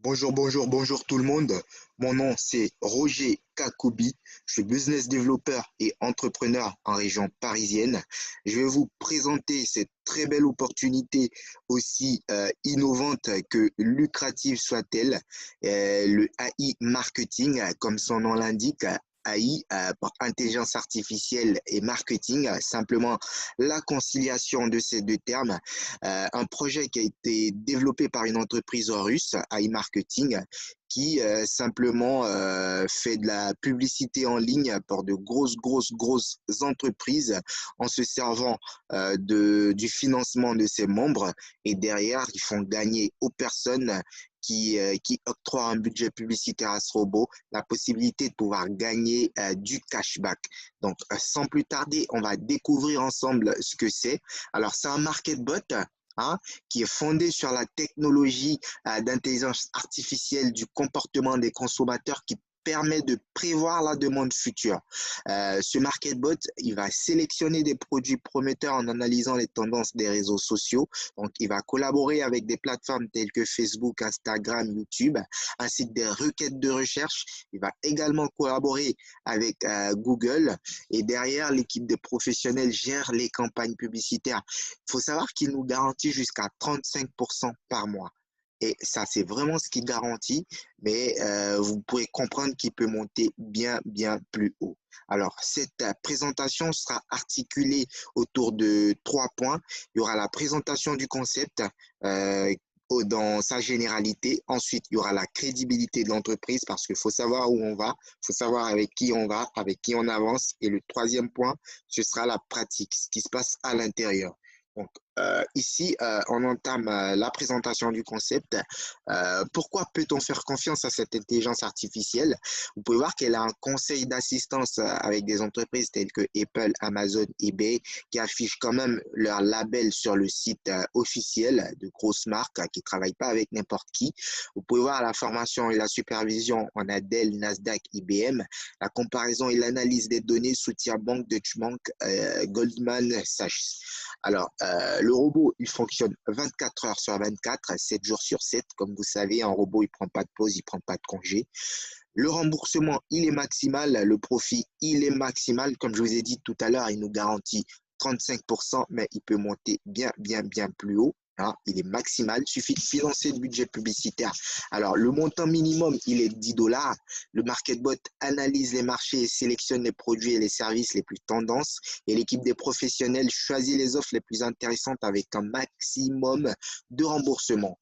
Bonjour tout le monde. Mon nom c'est Roger Kakubi. Je suis business developer et entrepreneur en région parisienne. Je vais vous présenter cette très belle opportunité aussi innovante que lucrative soit-elle, le AI marketing, comme son nom l'indique. AI pour intelligence artificielle et marketing, simplement la conciliation de ces deux termes, un projet qui a été développé par une entreprise russe, iMarketing, qui simplement fait de la publicité en ligne pour de grosses entreprises en se servant du financement de ses membres. Et derrière, ils font gagner aux personnes qui octroient un budget publicitaire à ce robot la possibilité de pouvoir gagner du cashback. Donc, sans plus tarder, on va découvrir ensemble ce que c'est. Alors, c'est un market bot, hein, qui est fondé sur la technologie d'intelligence artificielle du comportement des consommateurs qui permet de prévoir la demande future. Ce marketbot, il va sélectionner des produits prometteurs en analysant les tendances des réseaux sociaux. Donc, il va collaborer avec des plateformes telles que Facebook, Instagram, YouTube, ainsi que des requêtes de recherche. Il va également collaborer avec Google. Et derrière, l'équipe de professionnels gère les campagnes publicitaires. Il faut savoir qu'il nous garantit jusqu'à 35% par mois. Et ça, c'est vraiment ce qu'il garantit, mais vous pourrez comprendre qu'il peut monter bien plus haut. Alors, cette présentation sera articulée autour de 3 points. Il y aura la présentation du concept dans sa généralité. Ensuite, il y aura la crédibilité de l'entreprise parce qu'il faut savoir où on va, il faut savoir avec qui on va, avec qui on avance. Et le troisième point, ce sera la pratique, ce qui se passe à l'intérieur. Donc, ici, on entame la présentation du concept. Pourquoi peut-on faire confiance à cette intelligence artificielle? Vous pouvez voir qu'elle a un conseil d'assistance avec des entreprises telles que Apple, Amazon, eBay, qui affichent quand même leur label sur le site officiel de grosses marques qui ne travaillent pas avec n'importe qui. Vous pouvez voir la formation et la supervision. On a Dell, Nasdaq, IBM. La comparaison et l'analyse des données soutient Bank, Deutsche Bank, Goldman Sachs. Alors, le robot, il fonctionne 24 heures sur 24, 7 jours sur 7. Comme vous savez, un robot, il ne prend pas de pause, il ne prend pas de congé. Le remboursement, il est maximal. Le profit, il est maximal. Comme je vous ai dit tout à l'heure, il nous garantit 35%, mais il peut monter bien plus haut. Hein, il est maximal. Il suffit de financer le budget publicitaire. Alors, le montant minimum, il est de 10 dollars. Le MarketBot analyse les marchés et sélectionne les produits et les services les plus tendances. Et l'équipe des professionnels choisit les offres les plus intéressantes avec un maximum de remboursement.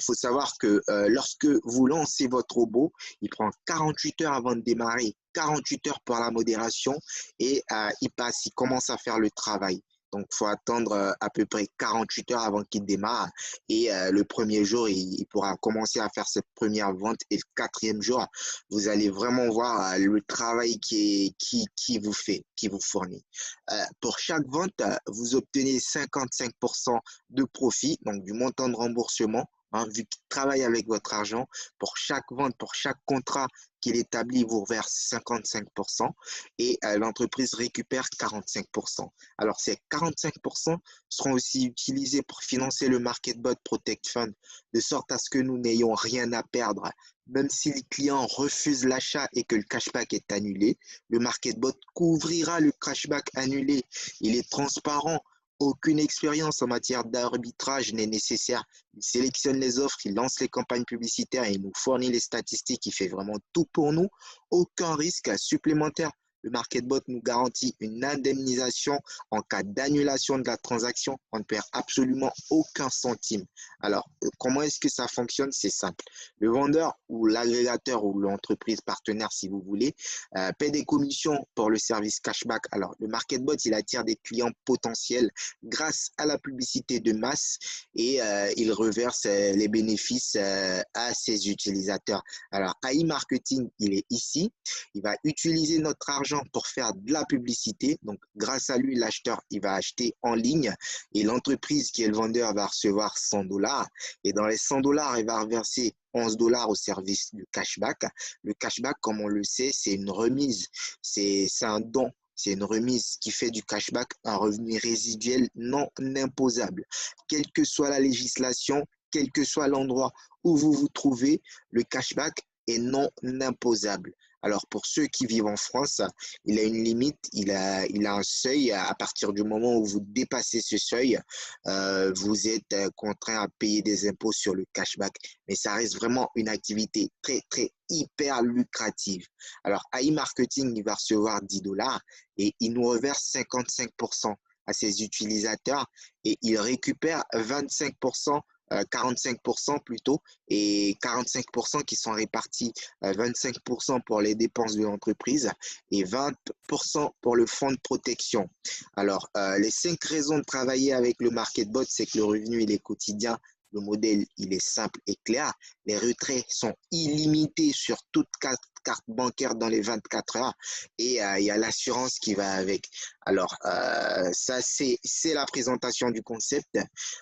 Faut savoir que lorsque vous lancez votre robot, il prend 48 heures avant de démarrer, 48 heures pour la modération et il commence à faire le travail. Donc, il faut attendre à peu près 48 heures avant qu'il démarre. Et le premier jour, il pourra commencer à faire cette première vente. Et le quatrième jour, vous allez vraiment voir le travail qui vous fait, qui vous fournit. Pour chaque vente, vous obtenez 55% de profit, donc du montant de remboursement. Hein, vu qu'il travaille avec votre argent, pour chaque vente, pour chaque contrat qu'il établit, vous reverse 55% et l'entreprise récupère 45%. Alors, ces 45% seront aussi utilisés pour financer le MarketBot Protect Fund, de sorte à ce que nous n'ayons rien à perdre. Même si les clients refusent l'achat et que le cashback est annulé, le MarketBot couvrira le cashback annulé. Il est transparent. Aucune expérience en matière d'arbitrage n'est nécessaire. Il sélectionne les offres, il lance les campagnes publicitaires et il nous fournit les statistiques. Il fait vraiment tout pour nous. Aucun risque supplémentaire. Le MarketBot nous garantit une indemnisation en cas d'annulation de la transaction. On ne perd absolument aucun centime. Alors, comment est-ce que ça fonctionne? C'est simple. Le vendeur ou l'agrégateur ou l'entreprise partenaire, si vous voulez, paie des commissions pour le service cashback. Alors, le MarketBot, il attire des clients potentiels grâce à la publicité de masse et il reverse les bénéfices à ses utilisateurs. Alors, AI Marketing, il est ici. Il va utiliser notre argent pour faire de la publicité. Donc, grâce à lui, l'acheteur, il va acheter en ligne et l'entreprise qui est le vendeur va recevoir 100 dollars. Et dans les 100 dollars, il va reverser 11 dollars au service du cashback. Le cashback, comme on le sait, c'est une remise. C'est un don. C'est une remise qui fait du cashback un revenu résiduel non imposable. Quelle que soit la législation, quel que soit l'endroit où vous vous trouvez, le cashback est non imposable. Alors, pour ceux qui vivent en France, il a une limite, il a un seuil. À partir du moment où vous dépassez ce seuil, vous êtes contraint à payer des impôts sur le cashback. Mais ça reste vraiment une activité très, très hyper lucrative. Alors, AI Marketing, il va recevoir 10 dollars et il nous reverse 55% à ses utilisateurs et il récupère 25%, 45% plutôt, et 45% qui sont répartis, 25% pour les dépenses de l'entreprise et 20% pour le fonds de protection. Alors, les 5 raisons de travailler avec le MarketBot, c'est que le revenu, il est quotidien. Le modèle, il est simple et clair. Les retraits sont illimités sur toute carte bancaire dans les 24 heures et il y a l'assurance qui va avec. Alors, ça, c'est la présentation du concept.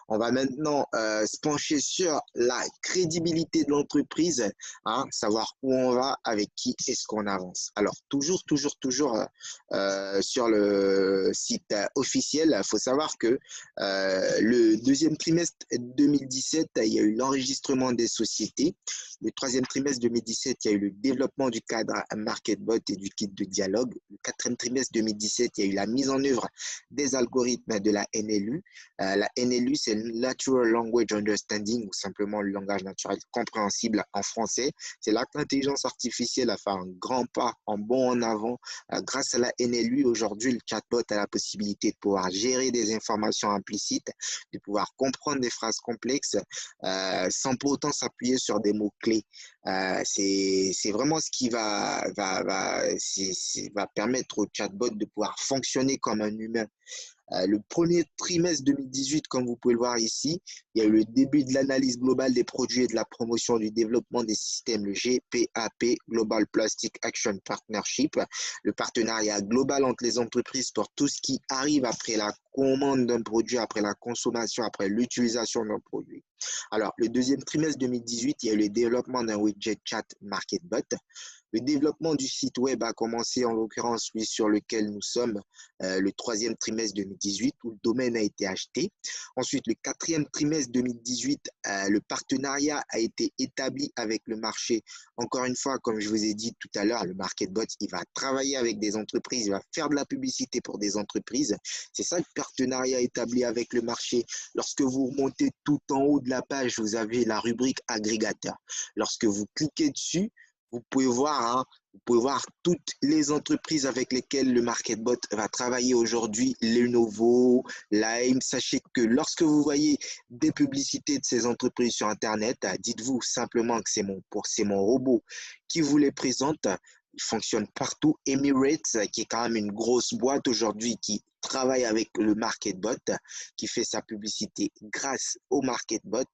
On va maintenant se pencher sur la crédibilité de l'entreprise, hein, savoir où on va, avec qui est-ce qu'on avance. Alors, toujours sur le site officiel, il faut savoir que le deuxième trimestre 2017, il y a eu l'enregistrement des sociétés. Le troisième trimestre 2017, il y a eu le développement du cadre MarketBot et du kit de dialogue. Le quatrième trimestre 2017, il y a eu la mise en œuvre des algorithmes de la NLU. La NLU, c'est Natural Language Understanding, ou simplement le langage naturel compréhensible en français. C'est là que l'intelligence artificielle a fait un grand pas, en bond en avant. Grâce à la NLU, aujourd'hui, le chatbot a la possibilité de pouvoir gérer des informations implicites, de pouvoir comprendre des phrases complexes sans pour autant s'appuyer sur des mots-clés. C'est vraiment ce qui va permettre au chatbot de pouvoir fonctionner comme un humain. Le premier trimestre 2018, comme vous pouvez le voir ici, il y a eu le début de l'analyse globale des produits et de la promotion du développement des systèmes, le GPAP, Global Plastic Action Partnership, le partenariat global entre les entreprises pour tout ce qui arrive après la commande d'un produit, après la consommation, après l'utilisation d'un produit. Alors, le deuxième trimestre 2018, il y a eu le développement d'un widget chat MarketBot. Le développement du site web a commencé, en l'occurrence, celui sur lequel nous sommes, le troisième trimestre 2018, où le domaine a été acheté. Ensuite, le quatrième trimestre 2018, le partenariat a été établi avec le marché. Encore une fois, comme je vous ai dit tout à l'heure, le MarketBot, il va travailler avec des entreprises, il va faire de la publicité pour des entreprises. C'est ça le partenariat établi avec le marché. Lorsque vous remontez tout en haut de la page, vous avez la rubrique agrégateur. Lorsque vous cliquez dessus, vous pouvez voir toutes les entreprises avec lesquelles le MarketBot va travailler aujourd'hui, Lenovo, Lime. Sachez que lorsque vous voyez des publicités de ces entreprises sur Internet, dites-vous simplement que c'est mon robot qui vous les présente. Il fonctionne partout. Emirates, qui est quand même une grosse boîte aujourd'hui, qui travaille avec le MarketBot, qui fait sa publicité grâce au MarketBot.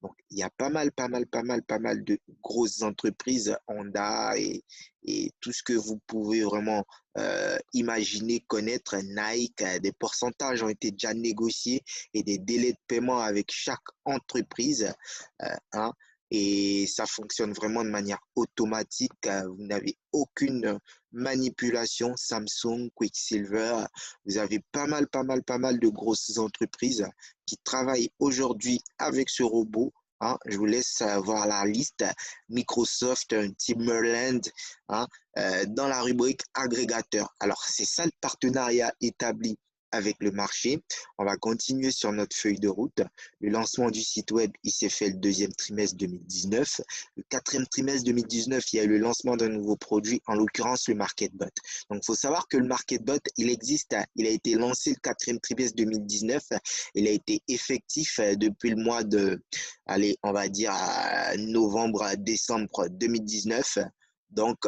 Donc, il y a pas mal de grosses entreprises, Honda et tout ce que vous pouvez vraiment imaginer, connaître, Nike. Des pourcentages ont été déjà négociés et des délais de paiement avec chaque entreprise. Hein, et ça fonctionne vraiment de manière automatique. Vous n'avez aucune manipulation. Samsung, Quicksilver, vous avez pas mal de grosses entreprises qui travaillent aujourd'hui avec ce robot. Hein. Je vous laisse voir la liste. Microsoft, Timberland, hein, dans la rubrique agrégateur. Alors, c'est ça le partenariat établi avec le marché. On va continuer sur notre feuille de route. Le lancement du site web, il s'est fait le deuxième trimestre 2019. Le quatrième trimestre 2019, il y a eu le lancement d'un nouveau produit, en l'occurrence le MarketBot. Donc, il faut savoir que le MarketBot, il existe, il a été lancé le quatrième trimestre 2019. Il a été effectif depuis le mois de, allez, on va dire novembre, décembre 2019. Donc,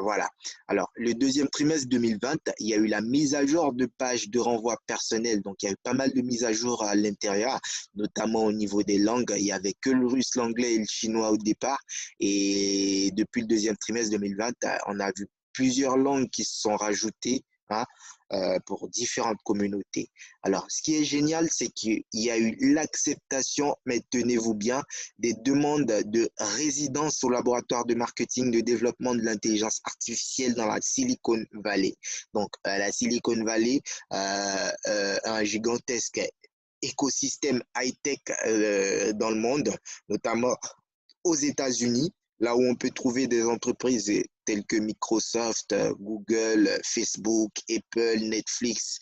voilà. Alors, le deuxième trimestre 2020, il y a eu la mise à jour de pages de renvoi personnel. Donc, il y a eu pas mal de mises à jour à l'intérieur, notamment au niveau des langues. Il n'y avait que le russe, l'anglais et le chinois au départ. Et depuis le deuxième trimestre 2020, on a vu plusieurs langues qui se sont rajoutées, hein, pour différentes communautés. Alors, ce qui est génial, c'est qu'il y a eu l'acceptation, mais tenez-vous bien, des demandes de résidence au laboratoire de marketing de développement de l'intelligence artificielle dans la Silicon Valley. Donc, la Silicon Valley, un gigantesque écosystème high-tech dans le monde, notamment aux États-Unis, là où on peut trouver des entreprises telles que Microsoft, Google, Facebook, Apple, Netflix,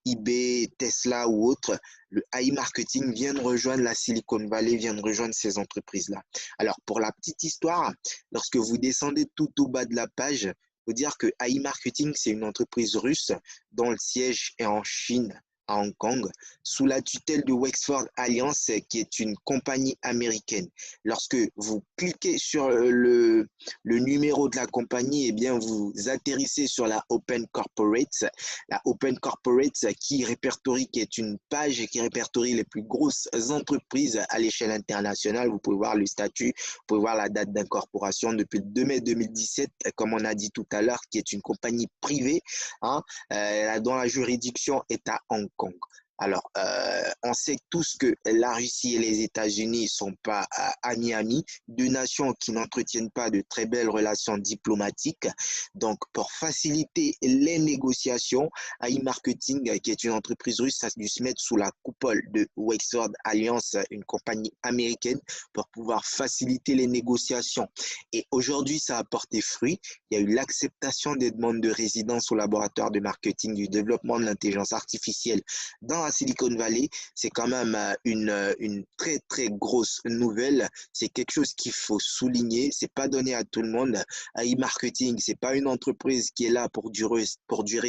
eBay, Tesla ou autres. Le AI marketing vient de rejoindre la Silicon Valley, vient de rejoindre ces entreprises-là. Alors, pour la petite histoire, lorsque vous descendez tout au bas de la page, il faut dire que AI Marketing, c'est une entreprise russe dont le siège est en Chine, à Hong Kong, sous la tutelle de Wexford Alliance, qui est une compagnie américaine. Lorsque vous cliquez sur le numéro de la compagnie, eh bien, vous atterrissez sur la Open Corporate. La Open Corporate qui est une page qui répertorie les plus grosses entreprises à l'échelle internationale. Vous pouvez voir le statut, vous pouvez voir la date d'incorporation depuis le 2 mai 2017, comme on a dit tout à l'heure, qui est une compagnie privée, hein, dont la juridiction est à Hong Kong. Alors, on sait tous que la Russie et les États-Unis ne sont pas amis, deux nations qui n'entretiennent pas de très belles relations diplomatiques. Donc, pour faciliter les négociations, AI Marketing, qui est une entreprise russe, a dû se mettre sous la coupole de Wexford Alliance, une compagnie américaine, pour pouvoir faciliter les négociations. Et aujourd'hui, ça a porté fruit. Il y a eu l'acceptation des demandes de résidence au laboratoire de marketing du développement de l'intelligence artificielle dans la Silicon Valley. C'est quand même une très, très grosse nouvelle. C'est quelque chose qu'il faut souligner. C'est pas donné à tout le monde. AI Marketing, c'est pas une entreprise qui est là pour durer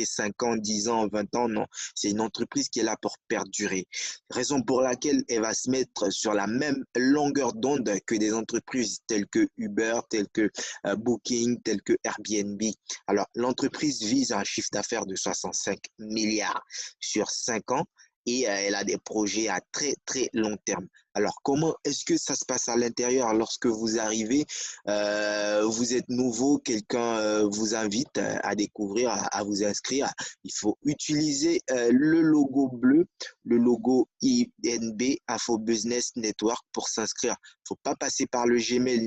5 ans, 10 ans, 20 ans. Non, c'est une entreprise qui est là pour perdurer. Raison pour laquelle elle va se mettre sur la même longueur d'onde que des entreprises telles que Uber, telles que Booking, telles que Airbnb. Alors, l'entreprise vise un chiffre d'affaires de 65 milliards sur 5 ans et elle a des projets à très, très long terme. Alors, comment est-ce que ça se passe à l'intérieur lorsque vous arrivez, vous êtes nouveau, quelqu'un vous invite à découvrir, à vous inscrire. Il faut utiliser le logo bleu, le logo INB, Info Business Network, pour s'inscrire. Il ne faut pas passer par le Gmail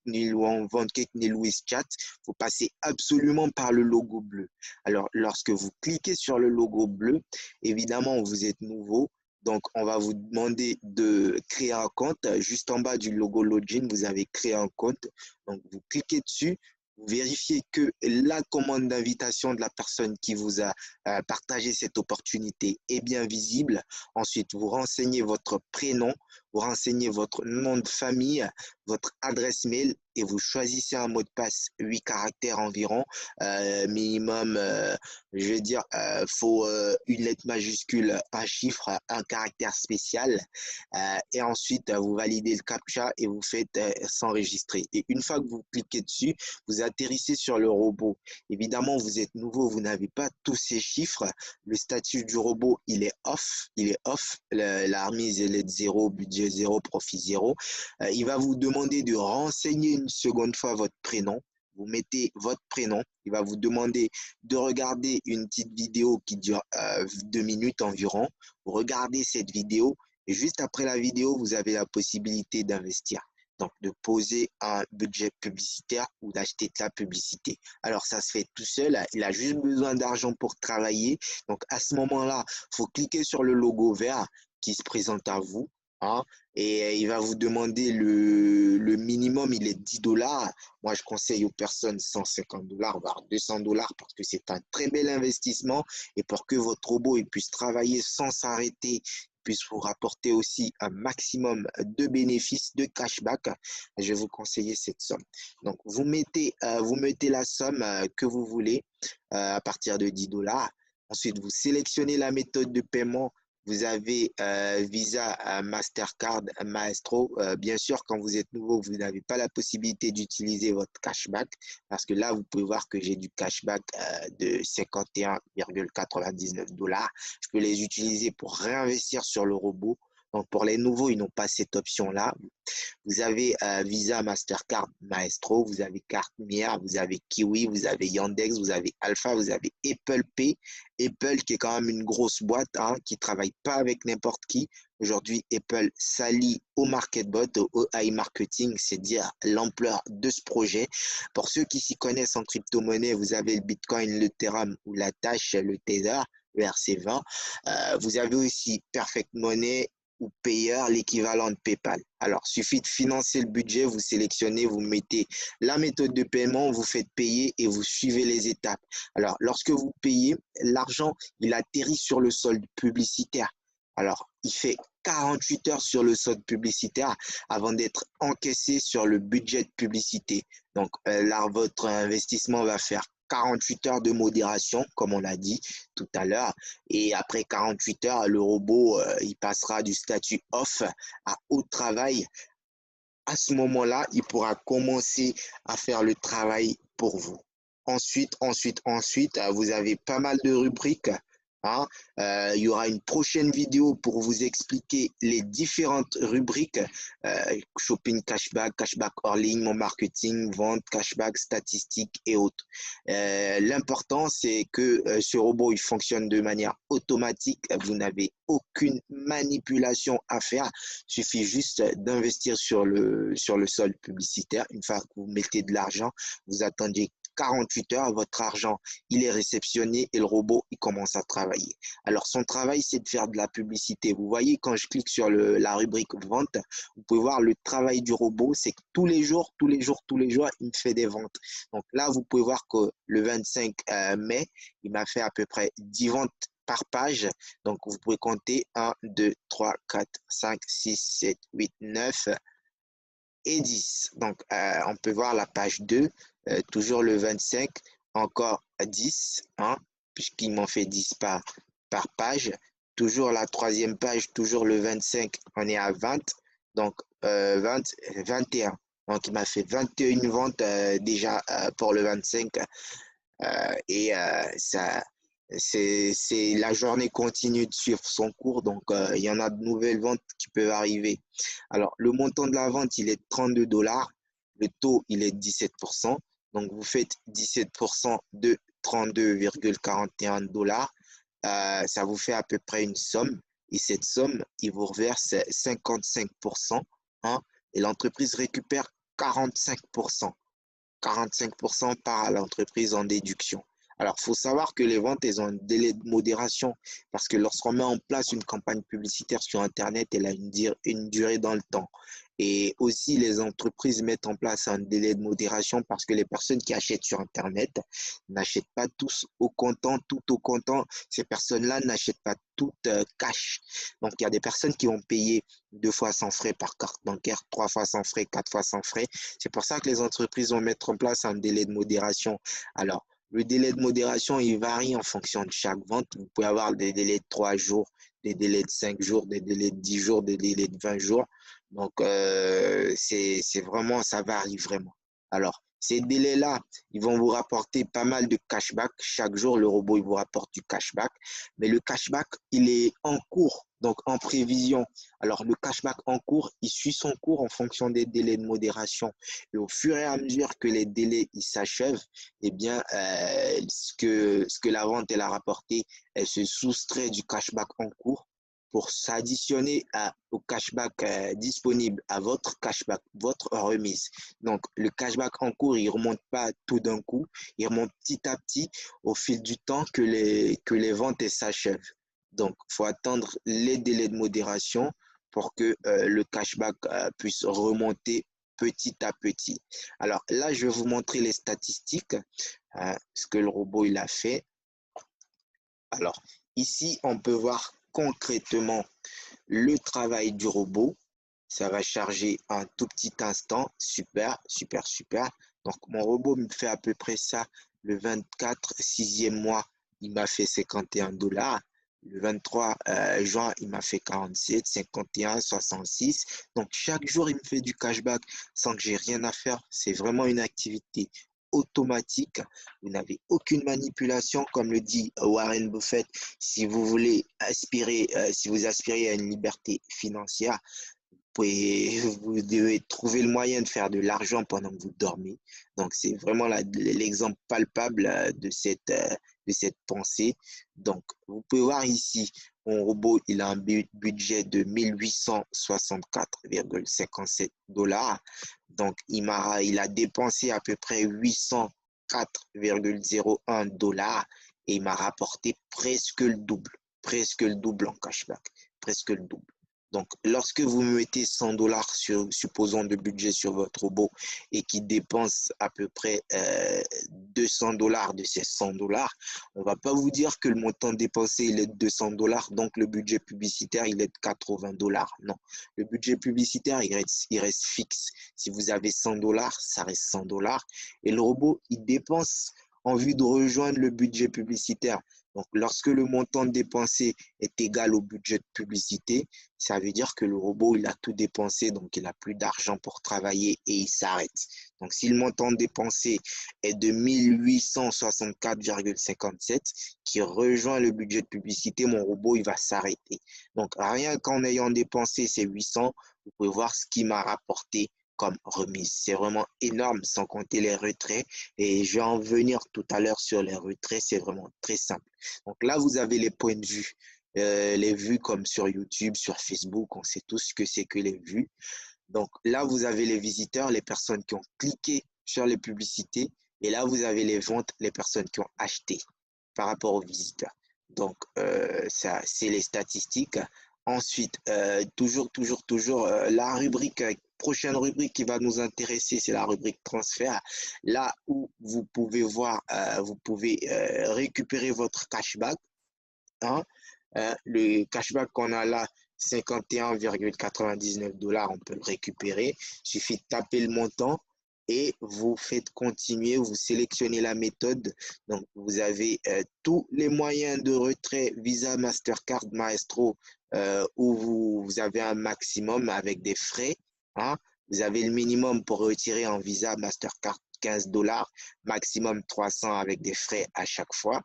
ni le OneCake, ni le WeChat. Il faut passer absolument par le logo bleu. Alors, lorsque vous cliquez sur le logo bleu, évidemment, vous êtes nouveau. Donc, on va vous demander de créer un compte. Juste en bas du logo Login, vous avez créé un compte. Donc, vous cliquez dessus. Vous vérifiez que la commande d'invitation de la personne qui vous a partagé cette opportunité est bien visible. Ensuite, vous renseignez votre prénom, vous renseignez votre nom de famille, votre adresse mail et vous choisissez un mot de passe 8 caractères environ, minimum, je vais dire, faut une lettre majuscule, un chiffre, un caractère spécial. Et ensuite, vous validez le CAPTCHA et vous faites s'enregistrer. Et une fois que vous cliquez dessus, vous atterrissez sur le robot. Évidemment, vous êtes nouveau, vous n'avez pas tous ces chiffres. Le statut du robot, il est off. Il est off. La remise, elle est de 0, budget 0, profit 0. Il va vous demander de renseigner une seconde fois votre prénom. Vous mettez votre prénom. Il va vous demander de regarder une petite vidéo qui dure 2 minutes environ. Vous regardez cette vidéo et juste après la vidéo, vous avez la possibilité d'investir. Donc, de poser un budget publicitaire ou d'acheter de la publicité. Alors, ça se fait tout seul. Il a juste besoin d'argent pour travailler. Donc, à ce moment-là, il faut cliquer sur le logo vert qui se présente à vous. Hein, et il va vous demander le minimum, il est 10 $. Moi, je conseille aux personnes 150 $, voire 200 $ parce que c'est un très bel investissement et pour que votre robot il puisse travailler sans s'arrêter, puisse vous rapporter aussi un maximum de bénéfices, de cashback, je vais vous conseiller cette somme. Donc, vous mettez la somme que vous voulez à partir de 10 $. Ensuite, vous sélectionnez la méthode de paiement. Vous avez Visa, Mastercard, Maestro. Bien sûr, quand vous êtes nouveau, vous n'avez pas la possibilité d'utiliser votre cashback parce que là, vous pouvez voir que j'ai du cashback de 51,99 $. Je peux les utiliser pour réinvestir sur le robot. Donc, pour les nouveaux, ils n'ont pas cette option-là. Vous avez Visa, Mastercard, Maestro, vous avez Carte Mire, vous avez Kiwi, vous avez Yandex, vous avez Alpha, vous avez Apple Pay. Apple qui est quand même une grosse boîte hein, qui ne travaille pas avec n'importe qui. Aujourd'hui, Apple s'allie au MarketBot, au AI Marketing, c'est dire l'ampleur de ce projet. Pour ceux qui s'y connaissent en crypto-monnaie, vous avez le Bitcoin, le Ethereum ou la Dash, le Tether. ERC20. Vous avez aussi Perfect Money ou Payer, l'équivalent de PayPal. Alors, suffit de financer le budget, vous sélectionnez, vous mettez la méthode de paiement, vous faites payer et vous suivez les étapes. Alors, lorsque vous payez, l'argent, il atterrit sur le solde publicitaire. Alors, il fait 48 heures sur le solde publicitaire avant d'être encaissé sur le budget de publicité. Donc, là, votre investissement va faire 48 heures de modération, comme on l'a dit tout à l'heure. Et après 48 heures, le robot, il passera du statut off à haut travail. À ce moment-là, il pourra commencer à faire le travail pour vous. Ensuite, vous avez pas mal de rubriques. Hein. Il y aura une prochaine vidéo pour vous expliquer les différentes rubriques. Shopping, cashback hors ligne, mon marketing, vente, cashback, statistiques et autres. L'important, c'est que ce robot, il fonctionne de manière automatique. Vous n'avez aucune manipulation à faire. Il suffit juste d'investir sur le solde publicitaire. Une fois que vous mettez de l'argent, vous attendez 48 heures, votre argent, il est réceptionné et le robot, il commence à travailler. Alors, son travail, c'est de faire de la publicité. Vous voyez, quand je clique sur la rubrique vente, vous pouvez voir le travail du robot, c'est que tous les jours, il me fait des ventes. Donc là, vous pouvez voir que le 25 mai, il m'a fait à peu près 10 ventes par page. Donc, vous pouvez compter 1, 2, 3, 4, 5, 6, 7, 8, 9 et 10. Donc, on peut voir la page 2, toujours le 25, encore 10, hein, puisqu'ils m'ont fait 10 par page. Toujours la troisième page, toujours le 25, on est à 20, donc 21. Donc, il m'a fait 21 ventes déjà pour le 25 et la journée continue de suivre son cours, donc il y en a de nouvelles ventes qui peuvent arriver. Alors, le montant de la vente, il est de 32 $. Le taux, il est de 17%. Donc, vous faites 17% de 32,41 $. Ça vous fait à peu près une somme. Et cette somme, il vous reverse 55%. Hein, et l'entreprise récupère 45%. 45% part à l'entreprise en déduction. Alors, il faut savoir que les ventes, elles ont un délai de modération parce que lorsqu'on met en place une campagne publicitaire sur Internet, elle a une durée dans le temps. Et aussi, les entreprises mettent en place un délai de modération parce que les personnes qui achètent sur Internet n'achètent pas tous au comptant, tout au comptant. Ces personnes-là n'achètent pas tout cash. Donc, il y a des personnes qui vont payer 2 fois sans frais par carte bancaire, 3 fois sans frais, 4 fois sans frais. C'est pour ça que les entreprises vont mettre en place un délai de modération. Alors, le délai de modération, il varie en fonction de chaque vente. Vous pouvez avoir des délais de 3 jours, des délais de 5 jours, des délais de 10 jours, des délais de 20 jours. Donc, c'est vraiment, ça varie vraiment. Alors, ces délais-là, ils vont vous rapporter pas mal de cashback. Chaque jour, le robot, il vous rapporte du cashback. Mais le cashback, il est en cours, donc en prévision. Alors, le cashback en cours, il suit son cours en fonction des délais de modération. Et au fur et à mesure que les délais s'achèvent, eh bien, ce que la vente elle a rapporté, elle se soustrait du cashback en cours pour s'additionner au cashback disponible à votre cashback, votre remise. Donc, le cashback en cours, il ne remonte pas tout d'un coup, il remonte petit à petit au fil du temps que les ventes s'achèvent. Donc, il faut attendre les délais de modération pour que le cashback puisse remonter petit à petit. Alors là, je vais vous montrer les statistiques, ce que le robot il a fait. Alors, ici, on peut voir concrètement le travail du robot. Ça va charger un tout petit instant. Super, super, super. Donc, mon robot me fait à peu près ça le 24, 6e mois. Il m'a fait 51 $. Le 23 juin, il m'a fait 47, 51, 66. Donc, chaque jour, il me fait du cashback sans que j'ai rien à faire. C'est vraiment une activité automatique. Vous n'avez aucune manipulation, comme le dit Warren Buffett. Si vous voulez aspirer, si vous aspirez à une liberté financière, vous devez trouver le moyen de faire de l'argent pendant que vous dormez. Donc, c'est vraiment l'exemple palpable de cette pensée. Donc, vous pouvez voir ici, mon robot, il a un budget de 1864,57 $. Donc, il a dépensé à peu près 804,01 $. et il m'a rapporté presque le double en cashback, presque le double. Donc, lorsque vous mettez 100 dollars, supposons, de budget sur votre robot et qui dépense à peu près 200 dollars de ces 100 dollars, on ne va pas vous dire que le montant dépensé il est de 200 dollars, donc le budget publicitaire il est de 80 dollars. Non, le budget publicitaire il reste fixe. Si vous avez 100 dollars, ça reste 100 dollars et le robot il dépense en vue de rejoindre le budget publicitaire. Donc, lorsque le montant dépensé est égal au budget de publicité, ça veut dire que le robot, il a tout dépensé, donc il n'a plus d'argent pour travailler et il s'arrête. Donc, si le montant dépensé est de 1864,57 qui rejoint le budget de publicité, mon robot, il va s'arrêter. Donc, rien qu'en ayant dépensé ces 800, vous pouvez voir ce qui m'a rapporté comme remise. C'est vraiment énorme, sans compter les retraits. Et je vais en venir tout à l'heure sur les retraits. C'est vraiment très simple. Donc là, vous avez les points de vue. Les vues comme sur YouTube, sur Facebook, on sait tous ce que c'est que les vues. Donc là, vous avez les visiteurs, les personnes qui ont cliqué sur les publicités. Et là, vous avez les ventes, les personnes qui ont acheté par rapport aux visiteurs. Donc, ça, c'est les statistiques. Ensuite, toujours, la prochaine rubrique qui va nous intéresser, c'est la rubrique transfert. Là où vous pouvez voir, vous pouvez récupérer votre cashback. Hein. Le cashback qu'on a là, 51,99 dollars, on peut le récupérer. Il suffit de taper le montant et vous faites continuer, vous sélectionnez la méthode. Donc, vous avez tous les moyens de retrait Visa, Mastercard, Maestro, où vous avez un maximum avec des frais. Hein. Vous avez le minimum pour retirer en Visa, Mastercard, 15 dollars, maximum 300 avec des frais à chaque fois.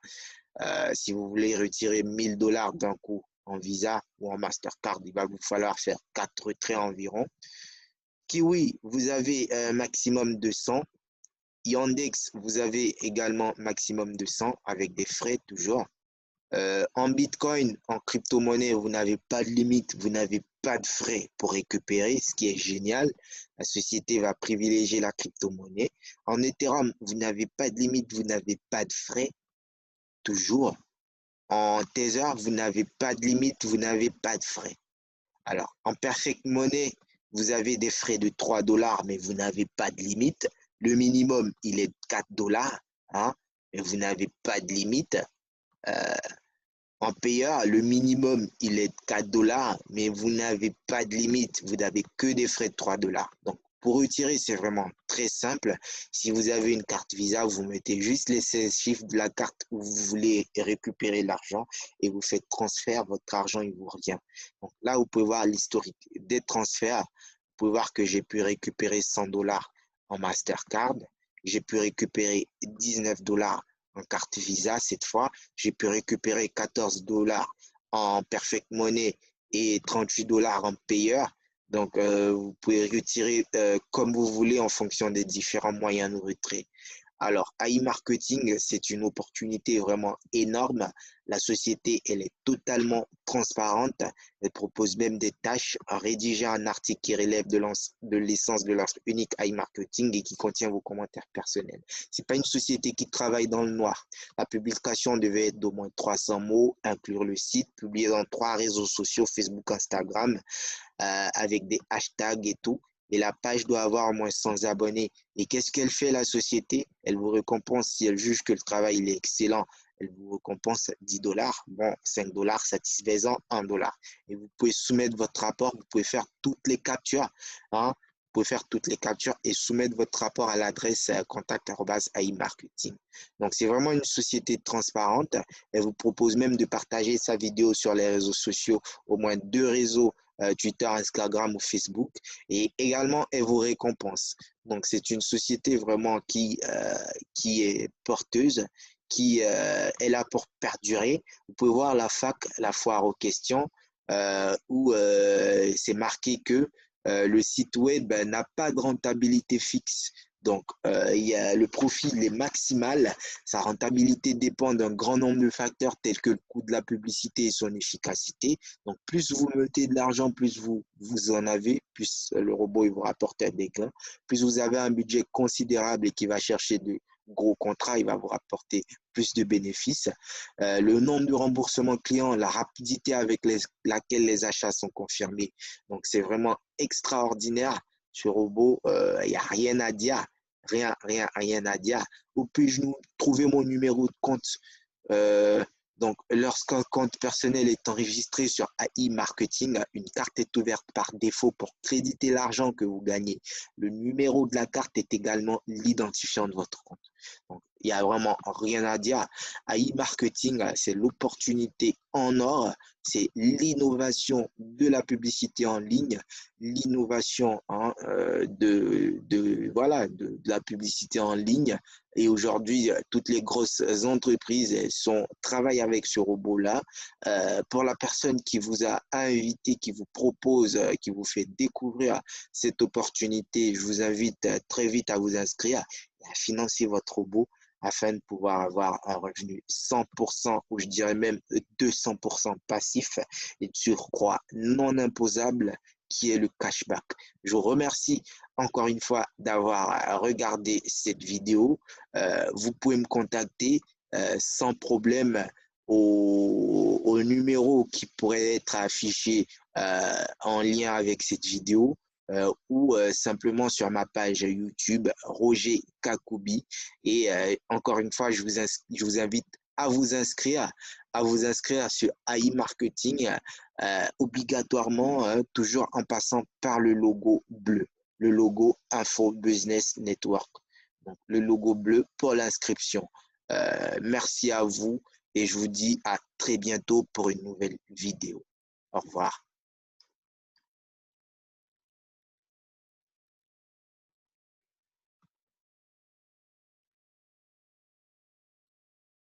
Si vous voulez retirer 1000 dollars d'un coup en Visa ou en Mastercard, il va vous falloir faire 4 retraits environ. Kiwi, vous avez maximum 200. Yandex, vous avez également maximum 200 avec des frais toujours. En Bitcoin, en crypto-monnaie, vous n'avez pas de limite, vous n'avez pas de frais pour récupérer, ce qui est génial. La société va privilégier la crypto-monnaie. En Ethereum, vous n'avez pas de limite, vous n'avez pas de frais, toujours. En Tether, vous n'avez pas de limite, vous n'avez pas de frais. Alors, en Perfect Money, vous avez des frais de 3 dollars, mais vous n'avez pas de limite. Le minimum, il est de 4 dollars, hein, mais vous n'avez pas de limite. En payeur, le minimum, il est de 4 dollars, mais vous n'avez pas de limite. Vous n'avez que des frais de 3 dollars. Donc, pour retirer, c'est vraiment très simple. Si vous avez une carte Visa, vous mettez juste les 16 chiffres de la carte où vous voulez récupérer l'argent et vous faites transfert, votre argent, il vous revient. Donc là, vous pouvez voir l'historique des transferts. Vous pouvez voir que j'ai pu récupérer 100 dollars en Mastercard. J'ai pu récupérer 19 dollars en carte Visa cette fois. J'ai pu récupérer 14 dollars en Perfect Money et 38 dollars en payeur. Donc, vous pouvez retirer comme vous voulez en fonction des différents moyens de retrait. Alors, AI Marketing, c'est une opportunité vraiment énorme. La société, elle est totalement transparente. Elle propose même des tâches à rédiger un article qui relève de l'essence de l'offre unique AI Marketing et qui contient vos commentaires personnels. Ce n'est pas une société qui travaille dans le noir. La publication devait être d'au moins 300 mots, inclure le site, publié dans 3 réseaux sociaux, Facebook, Instagram, avec des hashtags et tout. Et la page doit avoir au moins 100 abonnés. Et qu'est-ce qu'elle fait, la société? Elle vous récompense si elle juge que le travail il est excellent. Elle vous récompense 10 dollars. Bon, 5 dollars satisfaisant, 1 dollar. Et vous pouvez soumettre votre rapport. Vous pouvez faire toutes les captures. Hein? Vous pouvez faire toutes les captures et soumettre votre rapport à l'adresse contact@AI-marketing. Donc, c'est vraiment une société transparente. Elle vous propose même de partager sa vidéo sur les réseaux sociaux, au moins 2 réseaux, Twitter, Instagram ou Facebook. Et également, elle vous récompense. Donc, c'est une société vraiment qui est porteuse, qui est là pour perdurer. Vous pouvez voir la FAQ, la foire aux questions, où c'est marqué que le site web n'a pas de rentabilité fixe. Donc, le profit est maximal. Sa rentabilité dépend d'un grand nombre de facteurs tels que le coût de la publicité et son efficacité. Donc, plus vous mettez de l'argent, plus vous en avez, plus le robot il vous rapporte des gains. Plus vous avez un budget considérable et qui va chercher gros contrat, il va vous rapporter plus de bénéfices. Le nombre de remboursements clients, la rapidité avec laquelle les achats sont confirmés. Donc, c'est vraiment extraordinaire. Ce robot, il n'y a rien à dire. Rien à dire. Où puis-je trouver mon numéro de compte? Euh, donc, lorsqu'un compte personnel est enregistré sur AI Marketing, une carte est ouverte par défaut pour créditer l'argent que vous gagnez. Le numéro de la carte est également l'identifiant de votre compte. Donc, il n'y a vraiment rien à dire. AI Marketing, c'est l'opportunité en or, c'est l'innovation de la publicité en ligne, l'innovation hein, voilà, de la publicité en ligne. Et aujourd'hui, toutes les grosses entreprises travaillent avec ce robot-là. Pour la personne qui vous a invité, qui vous propose, qui vous fait découvrir cette opportunité, je vous invite très vite à vous inscrire et à financer votre robot afin de pouvoir avoir un revenu 100% ou je dirais même 200% passif et de surcroît non imposable qui est le cashback. Je vous remercie encore une fois d'avoir regardé cette vidéo. Vous pouvez me contacter sans problème au numéro qui pourrait être affiché en lien avec cette vidéo ou simplement sur ma page YouTube Roger Kakoubi. Et encore une fois, je vous invite à vous inscrire sur AI Marketing obligatoirement, toujours en passant par le logo bleu, le logo Info Business Network. Donc, le logo bleu pour l'inscription. Merci à vous et je vous dis à très bientôt pour une nouvelle vidéo. Au revoir.